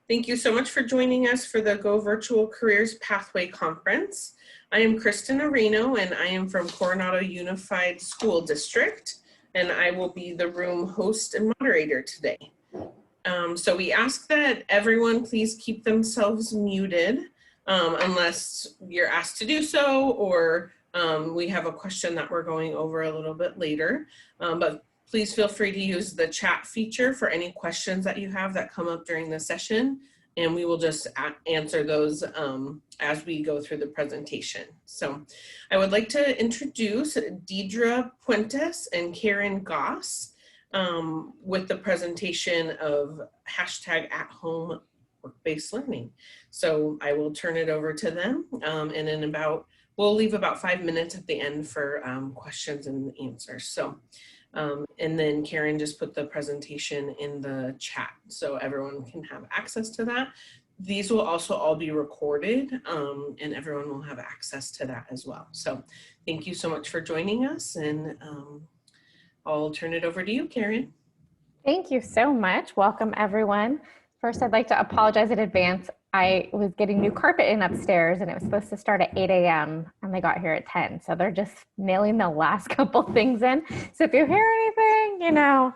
Thank you so much for joining us for the Go Virtual Careers Pathway Conference. I am Kristen Areno and I am from Coronado Unified School District, and I will be the room host and moderator today. So we ask that everyone please keep themselves muted unless you're asked to do so, or we have a question that we're going over a little bit later. But please feel free to use the chat feature for any questions that you have that come up during the session, and we will just answer those as we go through the presentation. So I would like to introduce Deidre Puentes and Karen Goss with the presentation of #@home work-based learning. So I will turn it over to them, and in we'll leave about 5 minutes at the end for questions and answers. So, and then Karen just put the presentation in the chat so everyone can have access to that. These will also all be recorded, and everyone will have access to that as well. So thank you so much for joining us, and I'll turn it over to you, Karen. Thank you so much. Welcome, everyone. First, I'd like to apologize in advance. I was getting new carpet in upstairs, and it was supposed to start at 8 a.m. and they got here at 10. So they're just nailing the last couple things in. So if you hear anything, you know,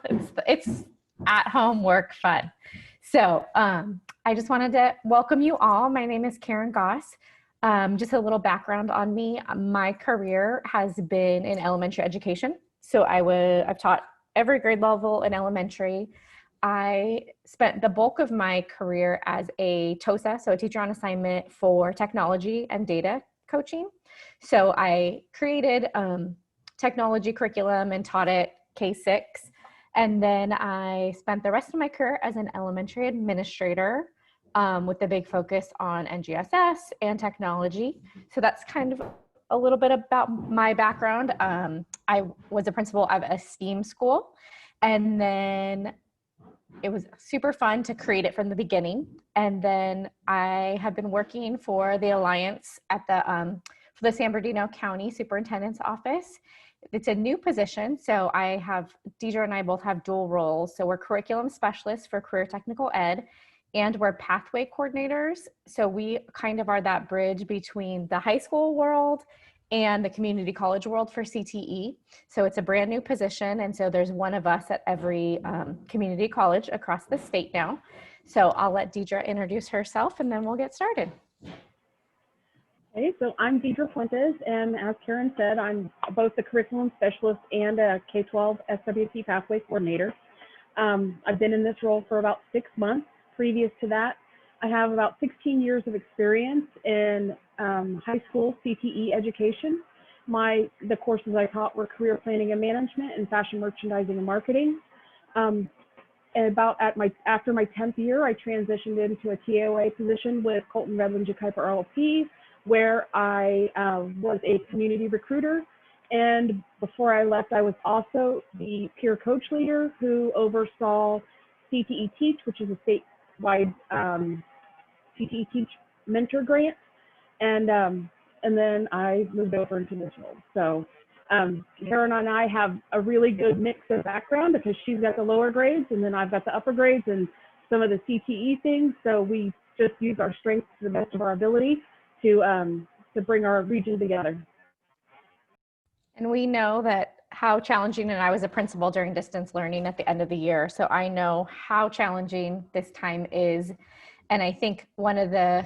it's at-home work fun. So I just wanted to welcome you all. My name is Karen Goss. Just a little background on me. My career has been in elementary education. So I've taught every grade level in elementary. I spent the bulk of my career as a TOSA, so a teacher on assignment for technology and data coaching. So I created technology curriculum and taught it K-6. And then I spent the rest of my career as an elementary administrator with a big focus on NGSS and technology. So that's kind of a little bit about my background. I was a principal of a STEAM school, and then it was super fun to create it from the beginning. And then I have been working for the Alliance at for the San Bernardino County Superintendent's Office. It's a new position, so Deidre and I both have dual roles. So we're curriculum specialists for career technical ed, and we're pathway coordinators. So we kind of are that bridge between the high school world and the community college world for CTE. So it's a brand new position. And so there's one of us at every community college across the state now. So I'll let Deidre introduce herself and then we'll get started. Okay, so I'm Deidre Puentes, and as Karen said, I'm both the curriculum specialist and a K-12 SWT pathway coordinator. I've been in this role for about 6 months. Previous to that, I have about 16 years of experience in high school CTE education. The courses I taught were career planning and management and fashion merchandising and marketing. And after my 10th year, I transitioned into a TAOA position with Colton Redland Kuiper LLP, where I was a community recruiter. And before I left, I was also the peer coach leader who oversaw CTE Teach, which is a statewide CTE Teach mentor grant. And then I moved over into this role. So Karen and I have a really good mix of background because she's got the lower grades and then I've got the upper grades and some of the CTE things. So we just use our strengths to the best of our ability to bring our region together. And we know that how challenging, and I was a principal during distance learning at the end of the year, so I know how challenging this time is. And I think one of the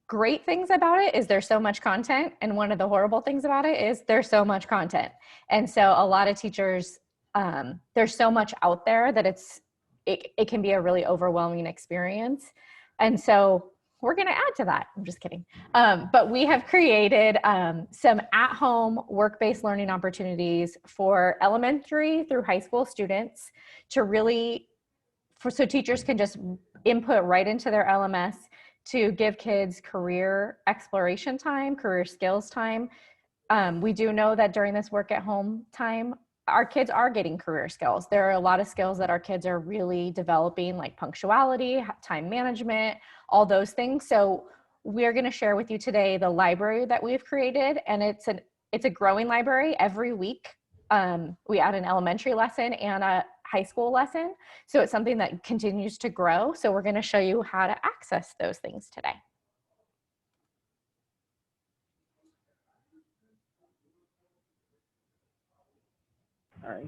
great things about it is there's so much content, and one of the horrible things about it is there's so much content. And so a lot of teachers, there's so much out there that it can be a really overwhelming experience. And so we're going to add to that. I'm just kidding. But we have created some at-home work-based learning opportunities for elementary through high school students to so teachers can just input right into their LMS to give kids career exploration time, career skills time. We do know that during this work at home time, our kids are getting career skills. There are a lot of skills that our kids are really developing, like punctuality, time management, all those things. So we're going to share with you today the library that we've created, and it's a growing library. Every week we add an elementary lesson and a high school lesson. So it's something that continues to grow. So we're going to show you how to access those things today. All right.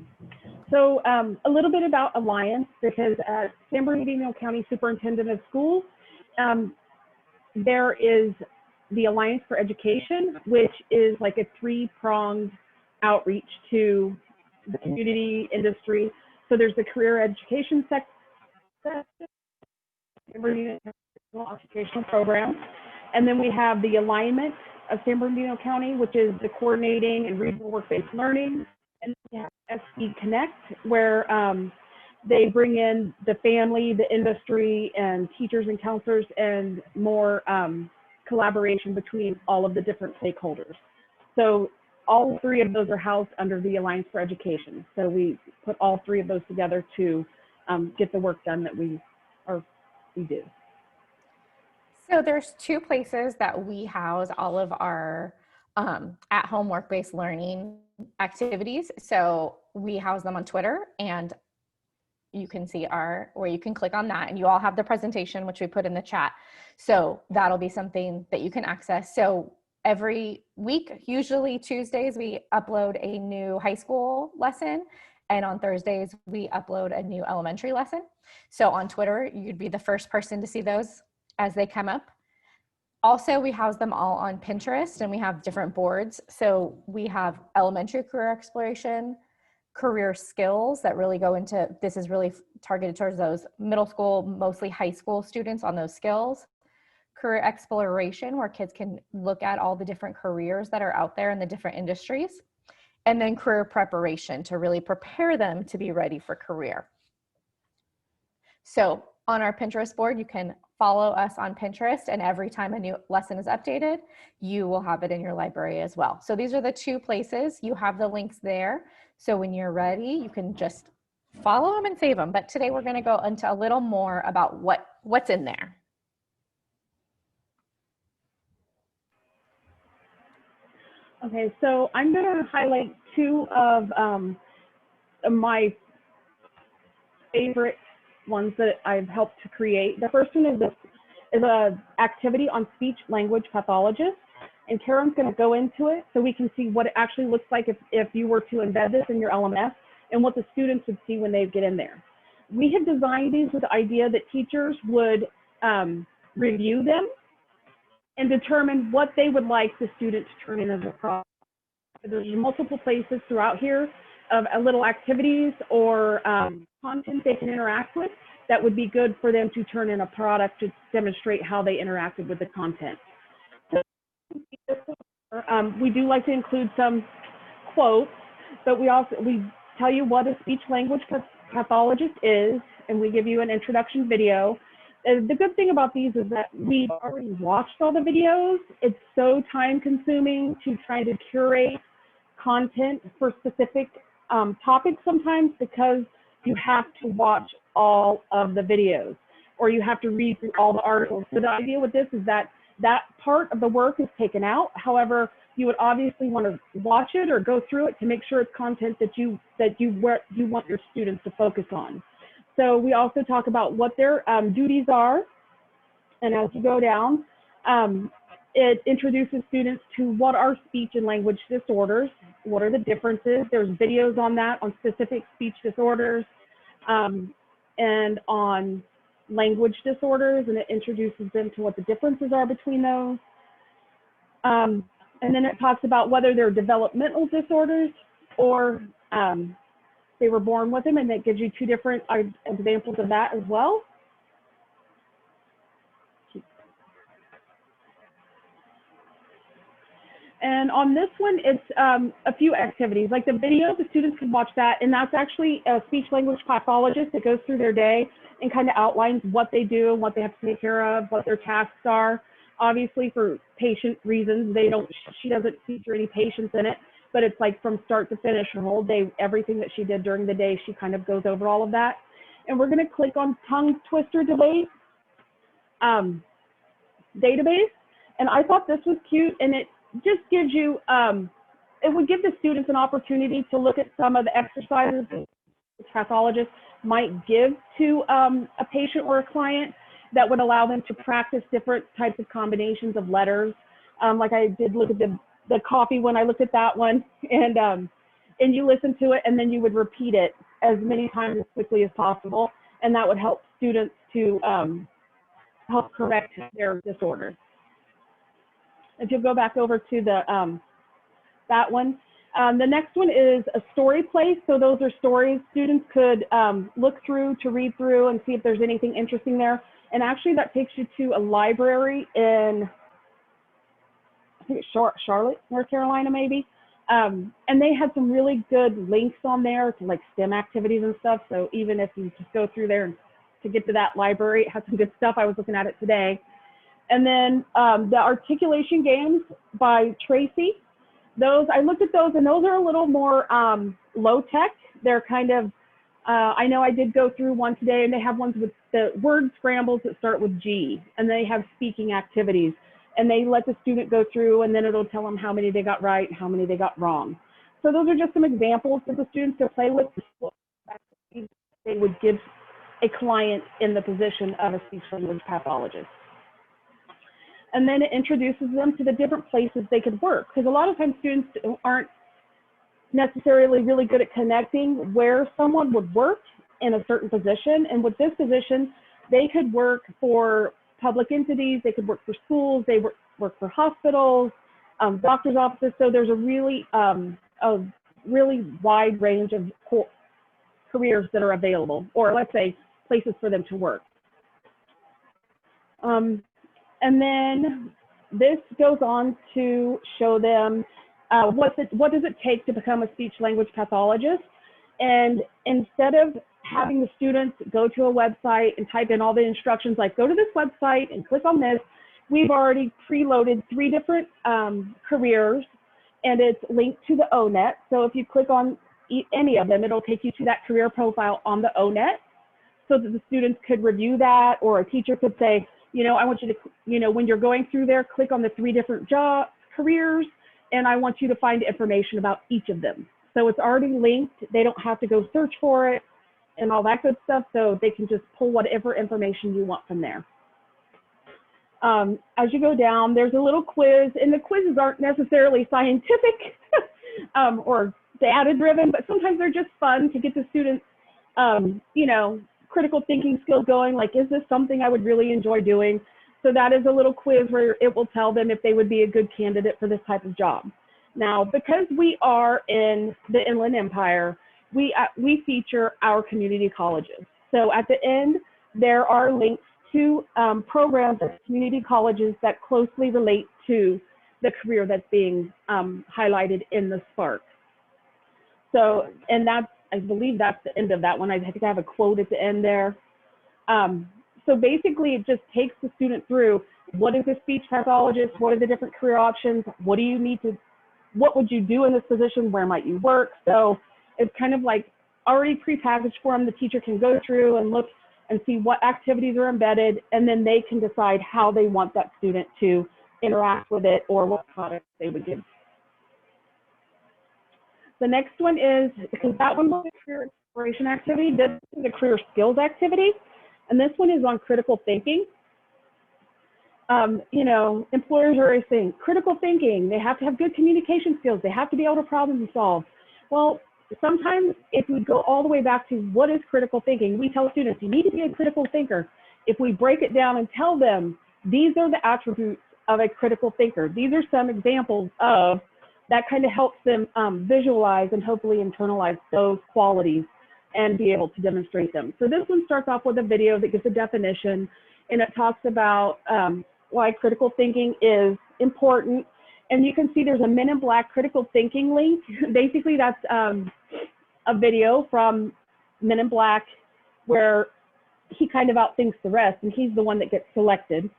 So a little bit about Alliance, because as San Bernardino County Superintendent of Schools, there is the Alliance for Education, which is like a three-pronged outreach to the community, industry. So there's the career education section, San Bernardino Occupational Program, and then we have the Alignment of San Bernardino County, which is the coordinating and regional work-based learning, and we have SD Connect, where they bring in the family, the industry, and teachers and counselors, and more collaboration between all of the different stakeholders. So all three of those are housed under the Alliance for Education. So we put all three of those together to get the work done that we do. So there's two places that we house all of our at-home work-based learning activities. So we house them on Twitter, and you can see where you can click on that, and you all have the presentation, which we put in the chat. So that'll be something that you can access. So every week, usually Tuesdays, we upload a new high school lesson, and on Thursdays, we upload a new elementary lesson. So on Twitter, you'd be the first person to see those as they come up. Also, we house them all on Pinterest, and we have different boards. So we have elementary career exploration, career skills that really go into, this is really targeted towards those middle school, mostly high school students on those skills. Career exploration, where kids can look at all the different careers that are out there in the different industries. And then career preparation, to really prepare them to be ready for career. So on our Pinterest board, you can follow us on Pinterest, and every time a new lesson is updated, you will have it in your library as well. So these are the two places. You have the links there. So when you're ready, you can just follow them and save them. But today we're going to go into a little more about what's in there. Okay, so I'm going to highlight two of my favorite ones that I've helped to create. The first one is an activity on speech language pathologist, and Karen's going to go into it so we can see what it actually looks like if you were to embed this in your LMS, and what the students would see when they get in there. We have designed these with the idea that teachers would review them and determine what they would like the student to turn in as a product. There's multiple places throughout here of little activities or content they can interact with that would be good for them to turn in a product to demonstrate how they interacted with the content. We do like to include some quotes, but we tell you what a speech language pathologist is, and we give you an introduction video. The good thing about these is that we've already watched all the videos. It's so time consuming to try to curate content for specific topics sometimes, because you have to watch all of the videos or you have to read through all the articles. So the idea with this is that that part of the work is taken out. However, you would obviously want to watch it or go through it to make sure it's content that you want your students to focus on. So we also talk about what their duties are, and as you go down, it introduces students to what are speech and language disorders, what are the differences. There's videos on that, on specific speech disorders, and on language disorders, and it introduces them to what the differences are between those. And then it talks about whether they're developmental disorders or they were born with them, and it gives you two different examples of that as well. And on this one, it's a few activities. Like the video, the students can watch that, and that's actually a speech language pathologist that goes through their day and kind of outlines what they do, what they have to take care of, what their tasks are. Obviously, for patient reasons, she doesn't feature any patients in it, but it's like from start to finish, her whole day, everything that she did during the day, she kind of goes over all of that. And we're going to click on tongue twister database. And I thought this was cute, and it just gives you, it would give the students an opportunity to look at some of the exercises pathologist might give to a patient or a client that would allow them to practice different types of combinations of letters. Like I did look at the coffee when I looked at that one, and you listen to it and then you would repeat it as many times as quickly as possible, and that would help students to help correct their disorders. If you go back over to the that one, the next one is a story place. So those are stories students could look through to read through and see if there's anything interesting there. And actually that takes you to a library in, I think it's Charlotte, North Carolina, maybe. And they had some really good links on there to like STEM activities and stuff. So even if you just go through there to get to that library, it has some good stuff. I was looking at it today. And then the articulation games by Tracy. Those, I looked at those, and those are a little more low tech. They're kind of, I know I did go through one today, and they have ones with the word scrambles that start with G, and they have speaking activities. And they let the student go through, and then it'll tell them how many they got right, how many they got wrong. So those are just some examples for the students to play with. They would give a client in the position of a speech language pathologist. And then it introduces them to the different places they could work. Because a lot of times students aren't necessarily really good at connecting where someone would work in a certain position. And with this position, they could work for public entities, they could work for schools, they work for hospitals, doctor's offices. So there's a really wide range of careers that are available, or let's say places for them to work. And then this goes on to show them what does it take to become a speech language pathologist. And instead of having the students go to a website and type in all the instructions, like go to this website and click on this, we've already preloaded 3 different careers, and it's linked to the ONET. So if you click on any of them, it'll take you to that career profile on the ONET, so that the students could review that, or a teacher could say, you know, I want you to, you know, when you're going through there, click on the 3 different careers, and I want you to find information about each of them. So it's already linked. They don't have to go search for it and all that good stuff. So they can just pull whatever information you want from there. As you go down, there's a little quiz, and the quizzes aren't necessarily scientific or data driven, but sometimes they're just fun to get the students, you know, critical thinking skills going, like, is this something I would really enjoy doing? So that is a little quiz where it will tell them if they would be a good candidate for this type of job. Now, because we are in the Inland Empire, we feature our community colleges. So at the end, there are links to programs at community colleges that closely relate to the career that's being highlighted in the Spark. So, and that's, I believe that's the end of that one. I think I have a quote at the end there. So basically, it just takes the student through, what is a speech pathologist? What are the different career options? What do you need to, what would you do in this position? Where might you work? So it's kind of like already prepackaged for them. The teacher can go through and look and see what activities are embedded, and then they can decide how they want that student to interact with it or what products they would give. The next one is, because that one was a career exploration activity, this is a career skills activity, and this one is on critical thinking. You know, employers are always saying critical thinking, they have to have good communication skills, they have to be able to problem solve. Well, sometimes if we go all the way back to what is critical thinking, we tell students, you need to be a critical thinker. If we break it down and tell them, these are the attributes of a critical thinker, these are some examples of, that kind of helps them visualize and hopefully internalize those qualities and be able to demonstrate them. So this one starts off with a video that gives a definition, and it talks about why critical thinking is important. And you can see there's a Men in Black critical thinking link. Basically, that's a video from Men in Black where he kind of outthinks the rest, and he's the one that gets selected.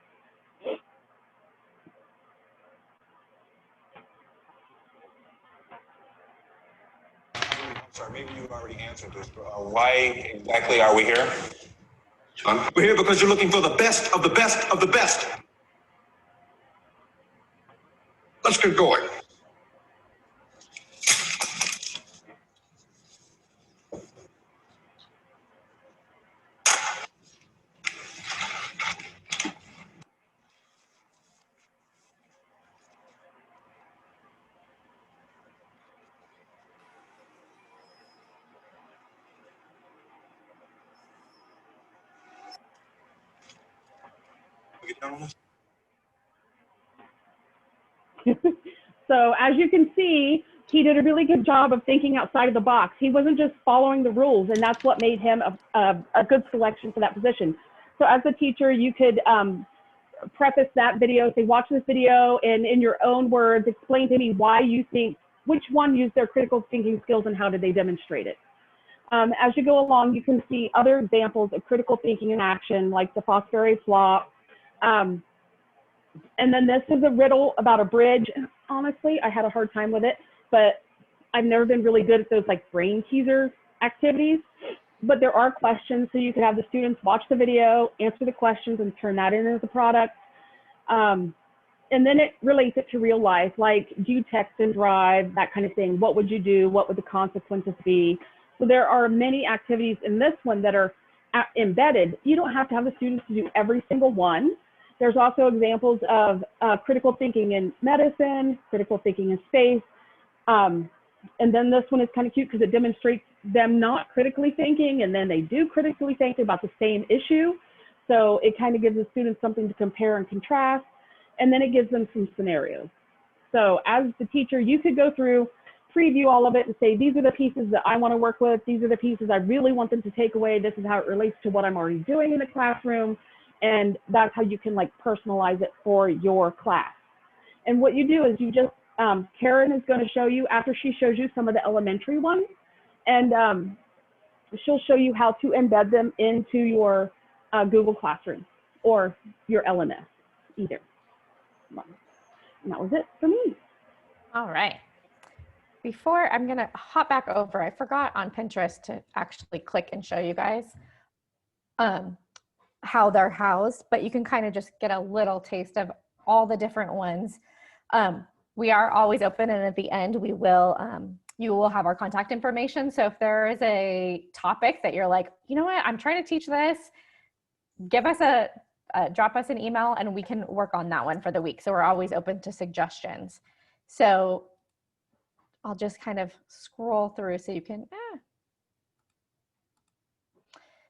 Sorry, maybe you already answered this, but why exactly are we here? We're here because you're looking for the best of the best of the best. Let's get going. Get down on this. So as you can see, he did a really good job of thinking outside of the box. He wasn't just following the rules, and that's what made him a good selection for that position. So as a teacher, you could preface that video, say, watch this video, and in your own words, explain to me why you think, which one used their critical thinking skills and how did they demonstrate it. As you go along, you can see other examples of critical thinking in action, like the Fosbury flop. And then this is a riddle about a bridge. Honestly, I had a hard time with it, but I've never been really good at those like brain teaser activities. But there are questions, so you can have the students watch the video, answer the questions, and turn that in as a product. And then it relates it to real life, like do you text and drive, that kind of thing. What would you do? What would the consequences be? So there are many activities in this one that are embedded. You don't have to have the students to do every single one. There's also examples of critical thinking in medicine, critical thinking in space. And then this one is kind of cute because it demonstrates them not critically thinking, and then they do critically think about the same issue. So it kind of gives the students something to compare and contrast, and then it gives them some scenarios. So as the teacher, you could go through, preview all of it and say, these are the pieces that I want to work with. These are the pieces I really want them to take away. This is how it relates to what I'm already doing in the classroom. And that's how you can like personalize it for your class. And what you do is you just, Karen is going to show you, after she shows you some of the elementary ones, and she'll show you how to embed them into your Google Classroom or your LMS, either. And that was it for me. All right. Before I'm going to hop back over, I forgot on Pinterest to actually click and show you guys how they're housed, but you can kind of just get a little taste of all the different ones. We are always open, and at the end we will, you will have our contact information. So if there is a topic that you're like, you know what, I'm trying to teach this, give us drop us an email and we can work on that one for the week. So we're always open to suggestions. So I'll just kind of scroll through so you can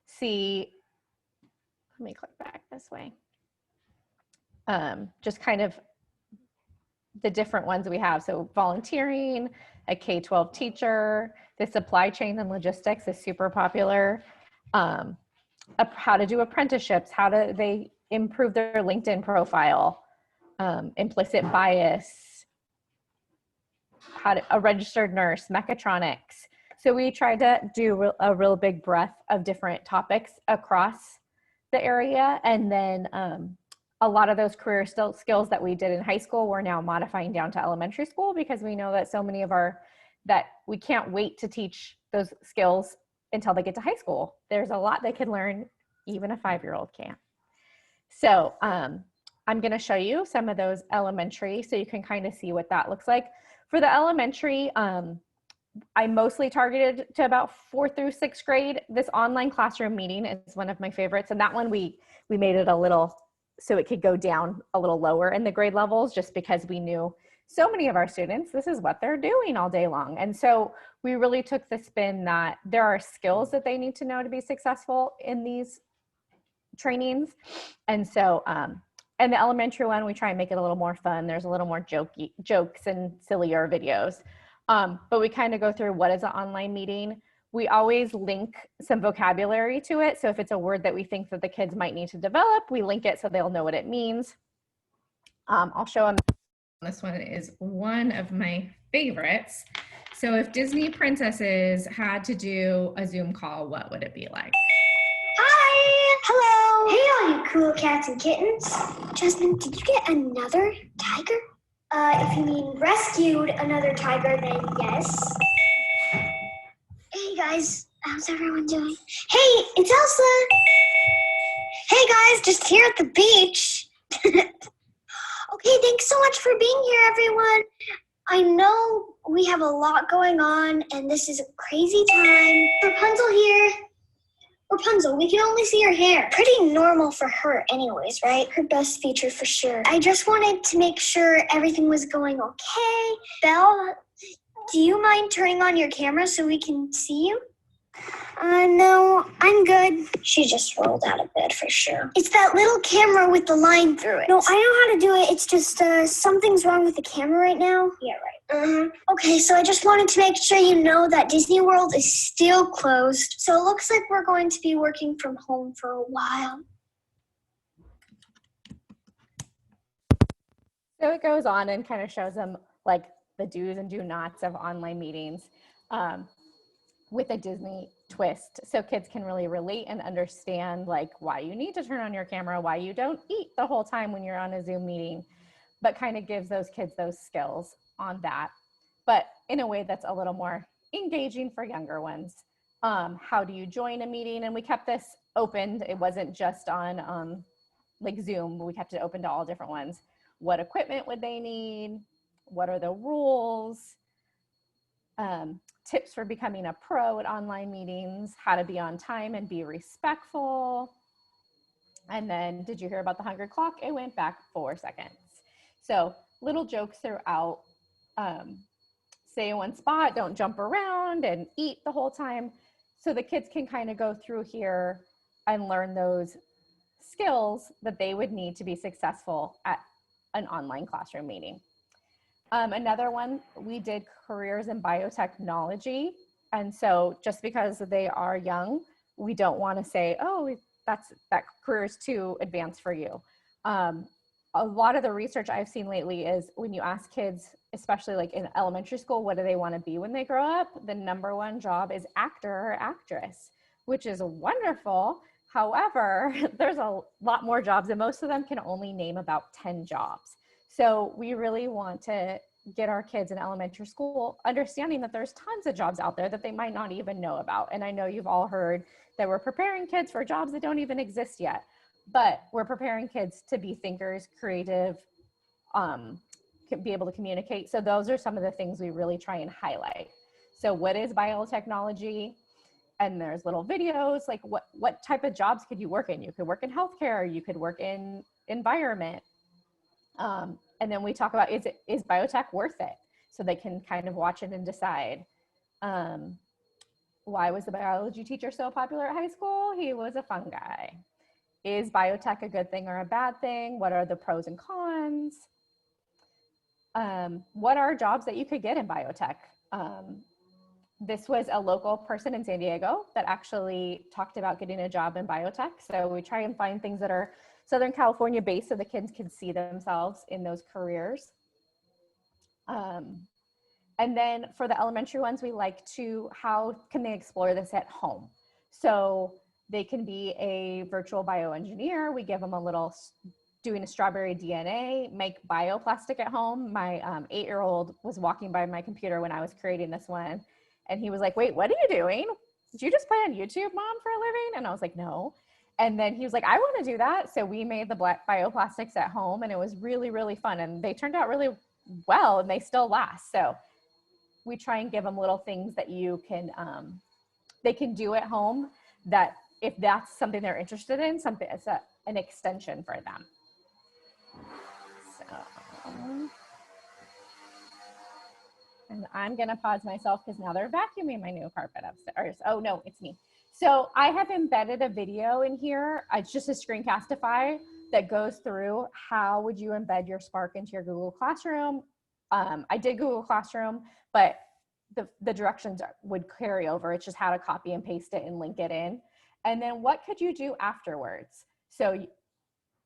see. Let me click back this way. Just kind of the different ones we have. So volunteering, a K-12 teacher, the supply chain and logistics is super popular. How to do apprenticeships, how do they improve their LinkedIn profile, implicit bias, a registered nurse, mechatronics. So we tried to do a real big breadth of different topics across the area. And then a lot of those career skills that we did in high school, we're now modifying down to elementary school, because we know that so many of that we can't wait to teach those skills until they get to high school. There's a lot they can learn, even a 5-year-old can't. So I'm going to show you some of those elementary so you can kind of see what that looks like. For the elementary, I mostly targeted to about 4th through 6th grade. This online classroom meeting is one of my favorites. And that one, we made it a little, so it could go down a little lower in the grade levels, just because we knew so many of our students, this is what they're doing all day long. And so we really took the spin that there are skills that they need to know to be successful in these trainings. And so, and the elementary one, we try and make it a little more fun. There's a little more jokes and sillier videos. But we kind of go through what is an online meeting. We always link some vocabulary to it. So if it's a word that we think that the kids might need to develop, we link it so they'll know what it means. I'll show them. This one is one of my favorites. So if Disney princesses had to do a Zoom call, what would it be like? Hi! Hello! Hey, all you cool cats and kittens. Jasmine, did you get another tiger? If you mean rescued another tiger, then yes. Hey guys, how's everyone doing? Hey, it's Elsa! Hey guys, just here at the beach. Okay, thanks so much for being here, everyone. I know we have a lot going on, and this is a crazy time. Rapunzel here. Rapunzel, we can only see her hair. Pretty normal for her anyways, right? Her best feature for sure. I just wanted to make sure everything was going okay. Belle, do you mind turning on your camera so we can see you? No, I'm good. She just rolled out of bed for sure. It's that little camera with the line through it. No, I know how to do it. It's just something's wrong with the camera right now. Yeah, right. Okay, so I just wanted to make sure you know that Disney World is still closed. So it looks like we're going to be working from home for a while. So it goes on and kind of shows them like the do's and do nots of online meetings with a Disney twist. So kids can really relate and understand like why you need to turn on your camera, why you don't eat the whole time when you're on a Zoom meeting, but kind of gives those kids those skills on that, but in a way that's a little more engaging for younger ones. How do you join a meeting? And we kept this open. It wasn't just on like Zoom, but we kept it open to all different ones. What equipment would they need? What are the rules? Tips for becoming a pro at online meetings, how to be on time and be respectful. And then, did you hear about the hungry clock? It went back 4 seconds. So little jokes throughout. Stay in one spot, don't jump around and eat the whole time. So the kids can kind of go through here and learn those skills that they would need to be successful at an online classroom meeting. Another one, we did careers in biotechnology. And so just because they are young, we don't want to say, oh, that career is too advanced for you. A lot of the research I've seen lately is when you ask kids, especially like in elementary school, what do they want to be when they grow up? The number one job is actor or actress, which is wonderful. However, there's a lot more jobs and most of them can only name about 10 jobs. So we really want to get our kids in elementary school understanding that there's tons of jobs out there that they might not even know about. And I know you've all heard that we're preparing kids for jobs that don't even exist yet, but we're preparing kids to be thinkers, creative, be able to communicate. So those are some of the things we really try and highlight. So what is biotechnology? And there's little videos, like what type of jobs could you work in? You could work in healthcare, you could work in environment. And then we talk about, is biotech worth it? So they can kind of watch it and decide. Why was the biology teacher so popular at high school? He was a fun guy. Is biotech a good thing or a bad thing? What are the pros and cons? What are jobs that you could get in biotech? This was a local person in San Diego that actually talked about getting a job in biotech. So we try and find things that are Southern California based so the kids can see themselves in those careers. And then for the elementary ones, we like to, how can they explore this at home? So they can be a virtual bioengineer. We give them a little doing a strawberry DNA, make bioplastic at home. My 8-year-old was walking by my computer when I was creating this one. And he was like, wait, what are you doing? Did you just play on YouTube, Mom, for a living? And I was like, no. And then he was like, I want to do that. So we made the bioplastics at home and it was really, really fun. And they turned out really well and they still last. So we try and give them little things that you can, they can do at home that if that's something they're interested in, something it's an extension for them. So, and I'm gonna pause myself because now they're vacuuming my new carpet upstairs. Oh no, it's me. So I have embedded a video in here. It's just a screencastify that goes through how would you embed your Spark into your Google Classroom. I did Google Classroom, but the directions would carry over. It's just how to copy and paste it and link it in. And then what could you do afterwards? So,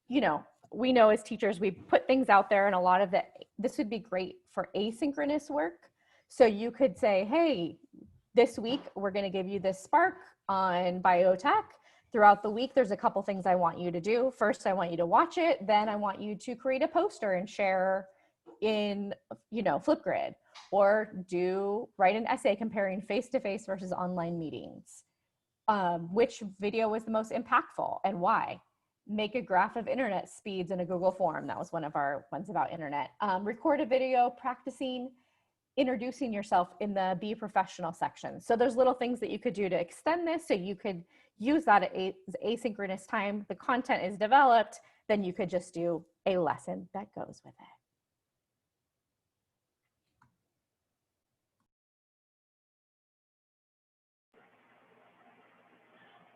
you know, we know as teachers, we put things out there and a lot of this would be great for asynchronous work. So you could say, hey, this week, we're gonna give you this Spark on biotech. Throughout the week, there's a couple things I want you to do. First, I want you to watch it. Then I want you to create a poster and share in, you know, Flipgrid, or write an essay comparing face-to-face versus online meetings. Which video was the most impactful and why? Make a graph of internet speeds in a Google form. That was one of our ones about internet. Record a video practicing introducing yourself in the Be Professional section. So there's little things that you could do to extend this so you could use that at asynchronous time. The content is developed, then you could just do a lesson that goes with it.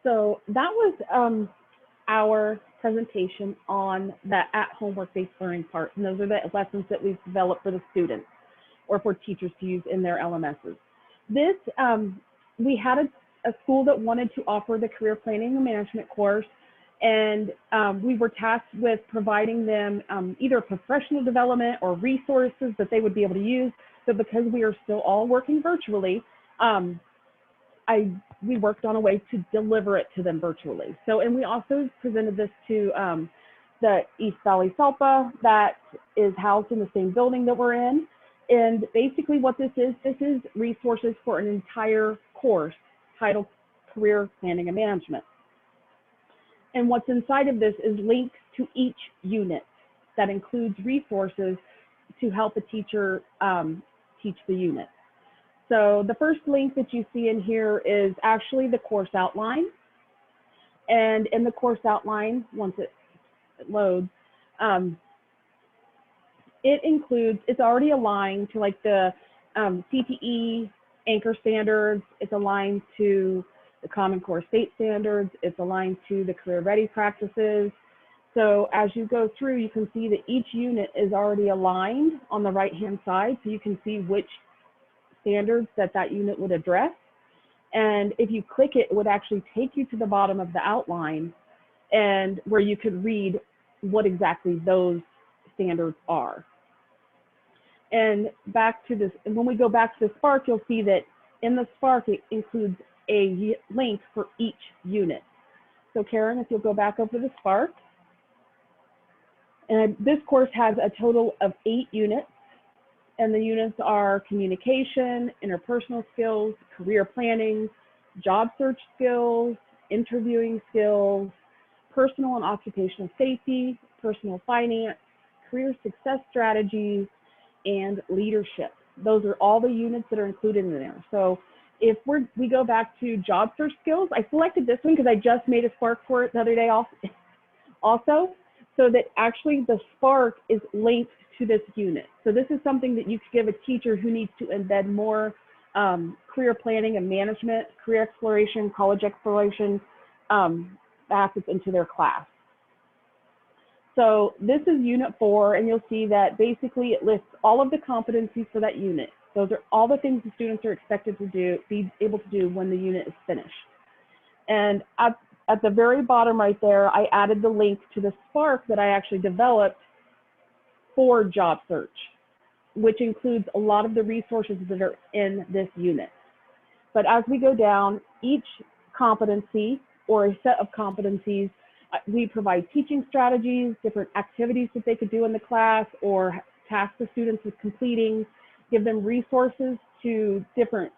So that was our presentation on the at-home work-based learning part. And those are the lessons that we've developed for the students or for teachers to use in their LMSs. This, we had a school that wanted to offer the career planning and management course, and we were tasked with providing them either professional development or resources that they would be able to use. So because we are still all working virtually, we worked on a way to deliver it to them virtually. So, and we also presented this to the East Valley SELPA that is housed in the same building that we're in. And basically what this is resources for an entire course titled Career Planning and Management. And what's inside of this is links to each unit that includes resources to help a teacher teach the unit. So the first link that you see in here is actually the course outline. And in the course outline, once it loads, it includes, it's already aligned to like the CTE anchor standards. It's aligned to the Common Core State standards. It's aligned to the career ready practices. So as you go through, you can see that each unit is already aligned on the right-hand side. So you can see which standards that unit would address. And if you click it, it would actually take you to the bottom of the outline and where you could read what exactly those standards are. And back to this, and when we go back to the Spark, you'll see that in the Spark, it includes a link for each unit. So Karen, if you'll go back over to the Spark, and this course has a total of 8 units. And the units are communication, interpersonal skills, career planning, job search skills, interviewing skills, personal and occupational safety, personal finance, career success strategies, and leadership. Those are all the units that are included in there. So if we go back to job search skills, I selected this one because I just made a Spark for it the other day also, so that actually the Spark is linked to this unit. So this is something that you could give a teacher who needs to embed more career planning and management, career exploration, college exploration facets into their class. So this is unit 4, and you'll see that basically it lists all of the competencies for that unit. Those are all the things the students are expected to be able to do when the unit is finished. And at the very bottom right there, I added the link to the Spark that I actually developed for job search, which includes a lot of the resources that are in this unit. But as we go down, each competency or a set of competencies, we provide teaching strategies, different activities that they could do in the class or task the students with completing, give them resources to different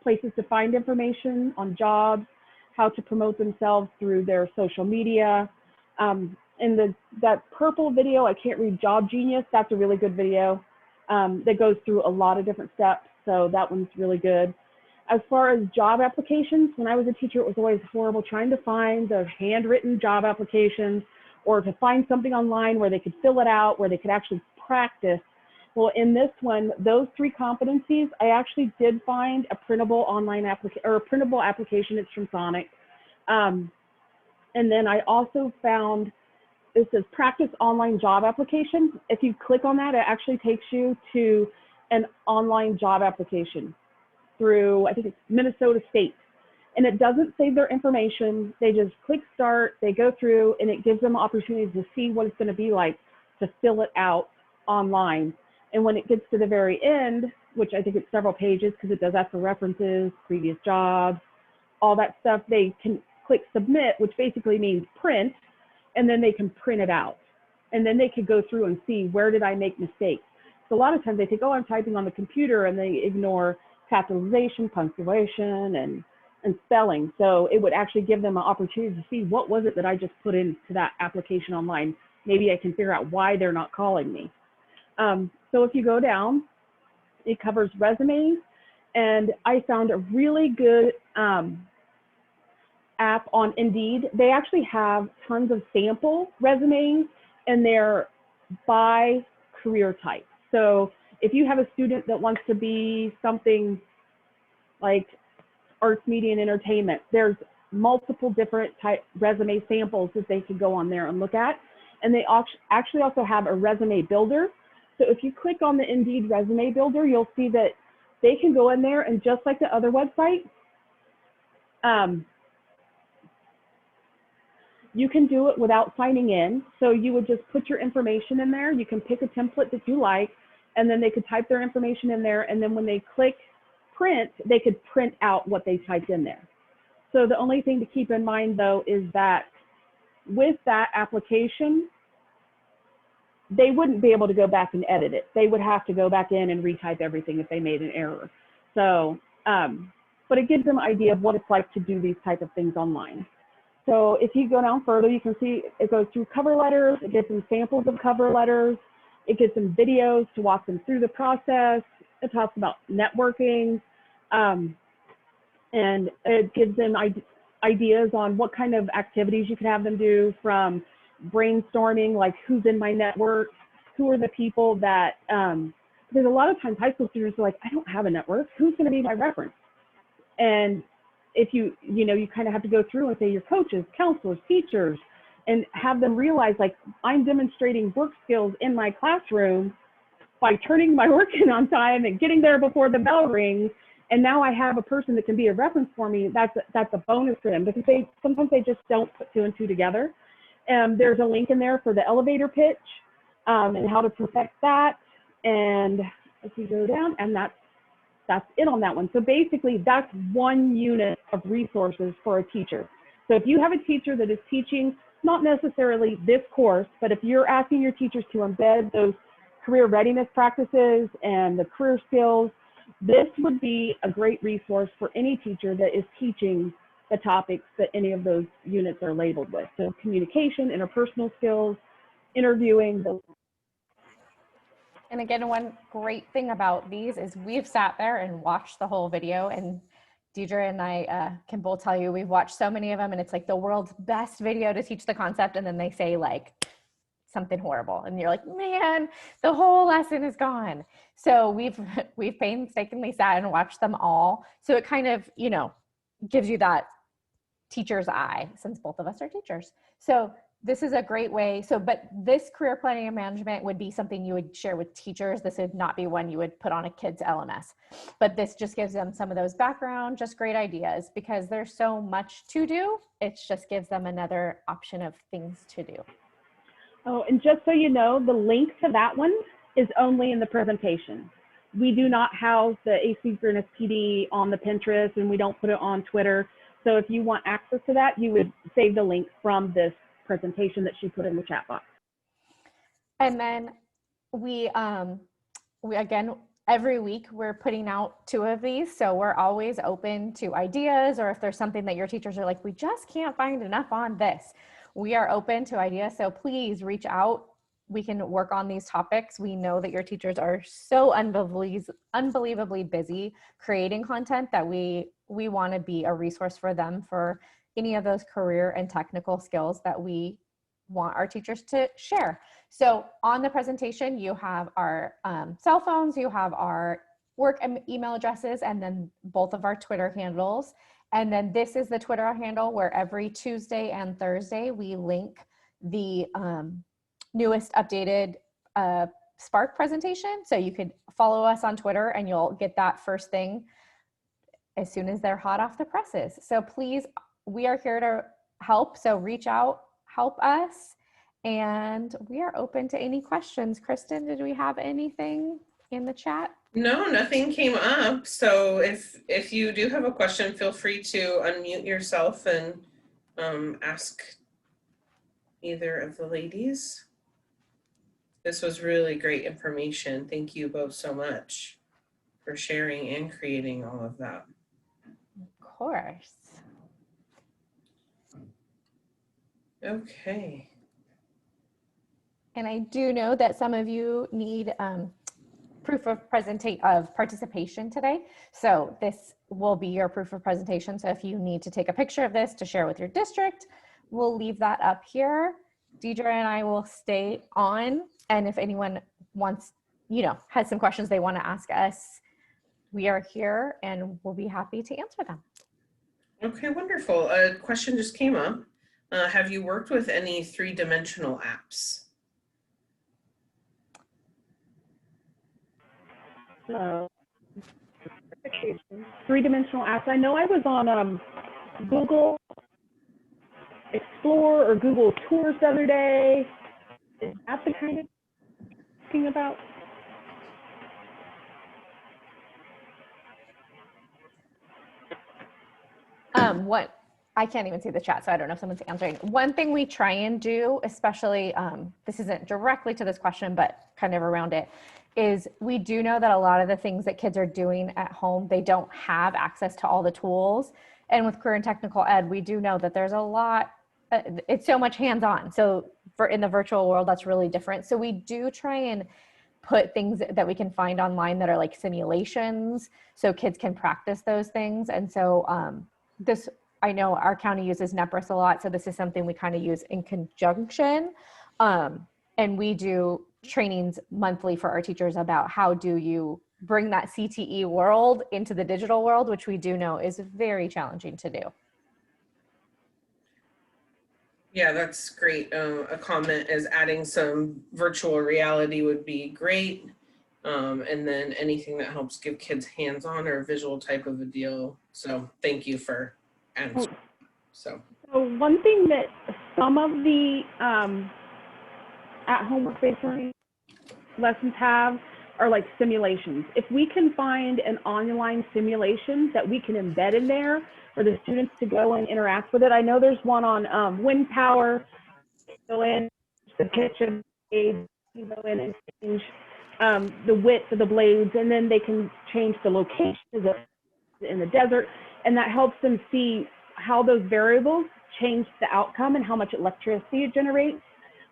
places to find information on jobs, how to promote themselves through their social media. And that purple video, I can't read, Job Genius, that's a really good video that goes through a lot of different steps. So that one's really good. As far as job applications, when I was a teacher, it was always horrible trying to find the handwritten job applications or to find something online where they could fill it out, where they could actually practice. Well, in this one, those 3 competencies, I actually did find a printable online application or a printable application. It's from Sonic. And then I also found, this says practice online job application. If you click on that, it actually takes you to an online job application through, I think it's Minnesota State. And it doesn't save their information. They just click start, they go through, and it gives them opportunities to see what it's going to be like to fill it out online. And when it gets to the very end, which I think it's several pages because it does ask for references, previous jobs, all that stuff, they can click submit, which basically means print, and then they can print it out. And then they could go through and see, where did I make mistakes? So a lot of times they think, oh, I'm typing on the computer, and they ignore capitalization, punctuation, and spelling. So it would actually give them an opportunity to see, what was it that I just put into that application online? Maybe I can figure out why they're not calling me. So if you go down, it covers resumes, and I found a really good app on Indeed. They actually have tons of sample resumes, and they're by career type. So if you have a student that wants to be something like arts, media, and entertainment, there's multiple different type resume samples that they can go on there and look at. And they actually also have a resume builder. So if you click on the Indeed resume builder, you'll see that they can go in there and just like the other website, you can do it without signing in. So you would just put your information in there. You can pick a template that you like, and then they could type their information in there. And then when they click print, they could print out what they typed in there. So the only thing to keep in mind though is that with that application, they wouldn't be able to go back and edit it. They would have to go back in and retype everything if they made an error. So, but it gives them an idea of what it's like to do these type of things online. So if you go down further, you can see it goes through cover letters, it gives them samples of cover letters, it gives them videos to walk them through the process, it talks about networking, and it gives them ideas on what kind of activities you can have them do, from brainstorming, like who's in my network, who are the people that, because a lot of times high school students are like, I don't have a network, who's going to be my reference? And if you kind of have to go through and say your coaches, counselors, teachers, and have them realize like I'm demonstrating work skills in my classroom by turning my work in on time and getting there before the bell rings. And now I have a person that can be a reference for me. That's a bonus for them, because sometimes they just don't put two and two together. There's a link in there for the elevator pitch and how to perfect that. And if we go down, and that's it on that one. So basically that's one unit of resources for a teacher. So if you have a teacher that is teaching, not necessarily this course, but if you're asking your teachers to embed those career readiness practices and the career skills, this would be a great resource for any teacher that is teaching the topics that any of those units are labeled with. So communication, interpersonal skills, interviewing. And again, one great thing about these is we've sat there and watched the whole video, and Deidre and I can both tell you we've watched so many of them, and it's like the world's best video to teach the concept, and then they say like something horrible and you're like, man, the whole lesson is gone. So we've painstakingly sat and watched them all. So it kind of, gives you that teacher's eye, since both of us are teachers. So this is a great way. So, but this career planning and management would be something you would share with teachers. This would not be one you would put on a kid's LMS, but this just gives them some of those background, just great ideas, because there's so much to do. It just gives them another option of things to do. Oh, and just so you know, the link to that one is only in the presentation. We do not house the asynchronous PD on the Pinterest, and we don't put it on Twitter. So if you want access to that, you would save the link from this presentation that she put in the chat box. And then we again, every week we're putting out 2 of these. So we're always open to ideas, or if there's something that your teachers are like, we just can't find enough on this. We are open to ideas. So please reach out. We can work on these topics. We know that your teachers are so unbelievably busy creating content that we want to be a resource for them for any of those career and technical skills that we want our teachers to share. So on the presentation, you have our cell phones, you have our work and email addresses, and then both of our Twitter handles. And then this is the Twitter handle where every Tuesday and Thursday we link the newest updated Spark presentation. So you could follow us on Twitter and you'll get that first thing as soon as they're hot off the presses. So please, we are here to help. So reach out, help us, and we are open to any questions. Kristen, did we have anything in the chat? No, nothing came up. So if you do have a question, feel free to unmute yourself and ask either of the ladies. This was really great information. Thank you both so much for sharing and creating all of that. Of course. Okay. And I do know that some of you need proof of participation today. So this will be your proof of presentation. So if you need to take a picture of this to share with your district, we'll leave that up here. Deidre and I will stay on. And if anyone wants, has some questions they want to ask us, we are here and we'll be happy to answer them. Okay, wonderful. A question just came up. Have you worked with any three-dimensional apps? So, three-dimensional apps. I know I was on Google Explore or Google Tours the other day. Is that the kind of thing about? What I can't even see the chat, so I don't know if someone's answering. One thing we try and do, especially this isn't directly to this question, but kind of around it, is we do know that a lot of the things that kids are doing at home, they don't have access to all the tools. And with career and technical ed, we do know that there's a lot, it's so much hands-on. So for in the virtual world, that's really different. So we do try and put things that we can find online that are like simulations, so kids can practice those things. And so this, I know our county uses NEPRIS a lot, so this is something we kind of use in conjunction. And we do trainings monthly for our teachers about how do you bring that CTE world into the digital world, which we do know is very challenging to do. Yeah, that's great. A comment is adding some virtual reality would be great. And then anything that helps give kids hands-on or visual type of a deal. So thank you for answering. So one thing that some of the at-home work-based learning lessons have are like simulations. If we can find an online simulation that we can embed in there for the students to go and interact with it. I know there's one on wind power, go in the kitchen, you go in and change the width of the blades, and then they can change the location in the desert, and that helps them see how those variables change the outcome and how much electricity it generates.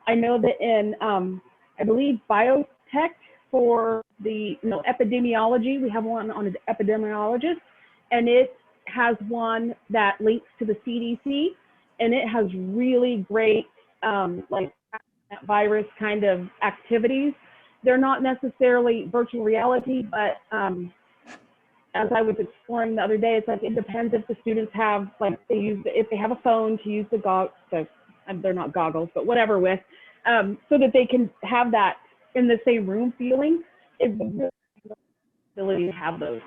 I know that in, I believe, Biotech for the epidemiology, we have one on an epidemiologist, and it has one that links to the CDC, and it has really great like virus kind of activities. They're not necessarily virtual reality, but as I was exploring the other day, it's like it depends if the students have, like, they use, if they have a phone, to use the goggles, so they're not goggles, but whatever with, so that they can have that in the same room feeling. It's the ability to have those.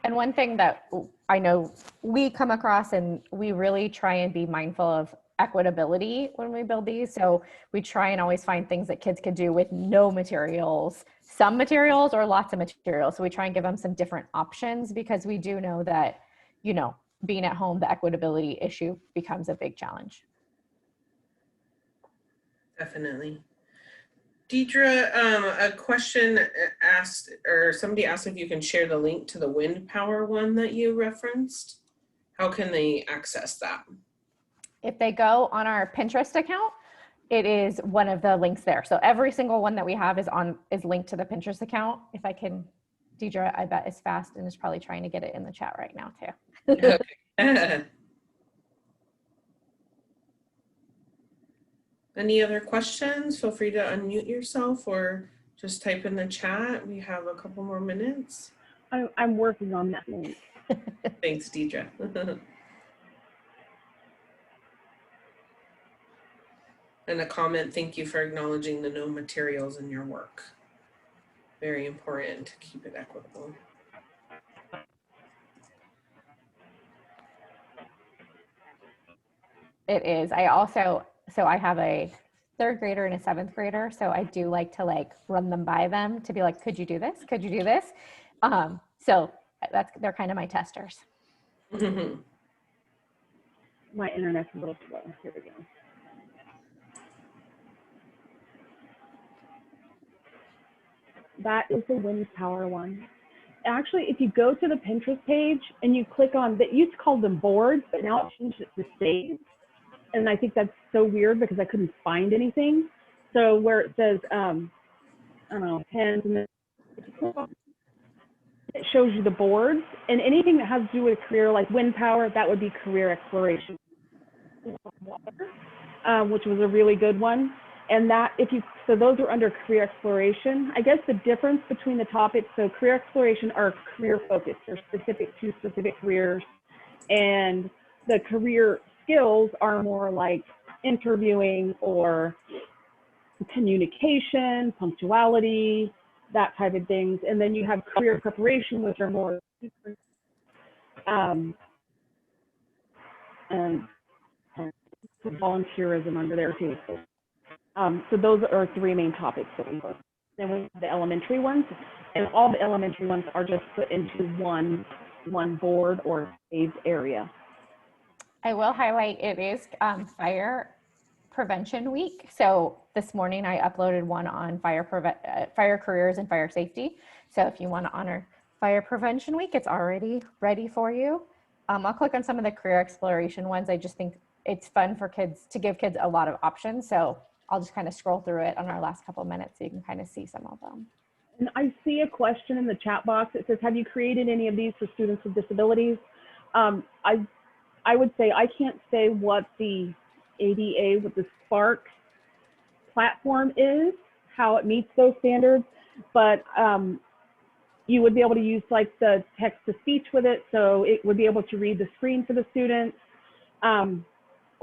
And one thing that I know we come across, and we really try and be mindful of equitability when we build these. So we try and always find things that kids could do with no materials, some materials, or lots of materials. So we try and give them some different options, because we do know that, you know, being at home, the equitability issue becomes a big challenge. definitely. Deidre, a question asked, or somebody asked if you can share the link to the wind power one that you referenced. How can they access that? If they go on our Pinterest account, it is one of the links there. So every single one that we have is linked to the Pinterest account. If I can, Deidre, I bet is fast and is probably trying to get it in the chat right now too. Okay. Any other questions? Feel free to unmute yourself or just type in the chat. We have a couple more minutes. I'm working on that link. Thanks, Deidre. And a comment, thank you for acknowledging the no materials in your work. Very important to keep it equitable. It is. I have a 3rd grader and a 7th grader. So I do like to run them by them to be like, could you do this? Could you do this? So they're kind of my testers. My internet's a little slow. Here we go. That is the wind power one. Actually, if you go to the Pinterest page and you click on, that used to call them boards, but now it changed it to staves. And I think that's so weird because I couldn't find anything. So where it says, I don't know, pens, and then it shows you the boards, and anything that has to do with a career like wind power, that would be career exploration, which was a really good one. And that, so those are under career exploration. I guess the difference between the topics, so career exploration are career focused. They're specific to specific careers. And the career skills are more like interviewing or communication, punctuality, that type of things. And then you have career preparation, which are more and volunteerism under there too. So those are three main topics that we work. Then we have the elementary ones, and all the elementary ones are just put into one board or saved area. I will highlight it is Fire Prevention Week. So this morning I uploaded one on fire careers and fire safety. So if you want to honor Fire Prevention Week, it's already ready for you. I'll click on some of the career exploration ones. I just think it's fun for kids to give kids a lot of options. So I'll just kind of scroll through it on our last couple of minutes so you can kind of see some of them. And I see a question in the chat box. It says, have you created any of these for students with disabilities? I would say I can't say what the ADA with the Spark platform is, how it meets those standards, but you would be able to use like the text to speech with it, so it would be able to read the screen for the students.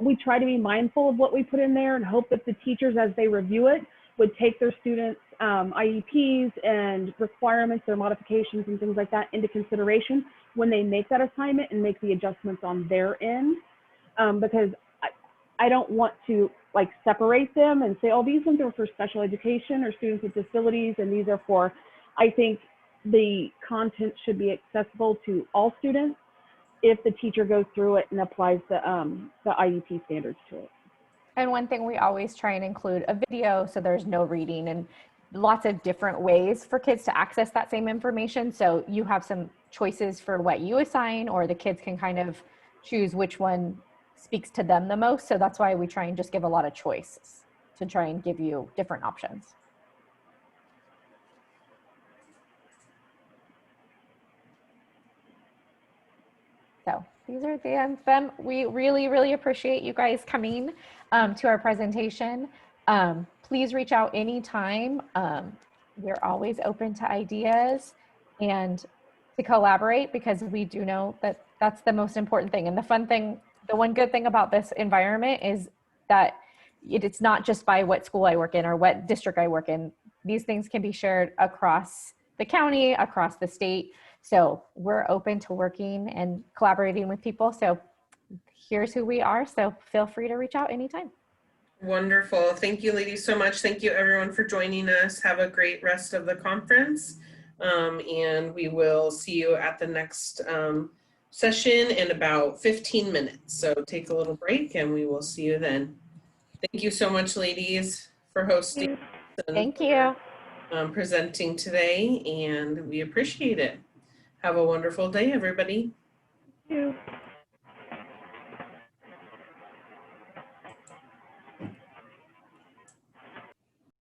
We try to be mindful of what we put in there and hope that the teachers, as they review it, would take their students' IEPs and requirements or modifications and things like that into consideration when they make that assignment and make the adjustments on their end. Because I don't want to like separate them and say, oh, these ones are for special education or students with disabilities, and these are for, I think the content should be accessible to all students if the teacher goes through it and applies the IEP standards to it. And one thing we always try and include a video so there's no reading, and lots of different ways for kids to access that same information. So you have some choices for what you assign, or the kids can kind of choose which one speaks to them the most. So that's why we try and just give a lot of choices to try and give you different options. So these are the ends. Them. We really, really appreciate you guys coming to our presentation. Please reach out anytime. We're always open to ideas and to collaborate, because we do know that that's the most important thing. And the fun thing, the one good thing about this environment is that it's not just by what school I work in or what district I work in. These things can be shared across the county, across the state. So we're open to working and collaborating with people. So here's who we are. So feel free to reach out anytime. Wonderful. Thank you, ladies, so much. Thank you, everyone, for joining us. Have a great rest of the conference. And we will see you at the next session in about 15 minutes. So take a little break and we will see you then. Thank you so much, ladies, for hosting. Thank you. Presenting today, and we appreciate it. Have a wonderful day, everybody. Thank you.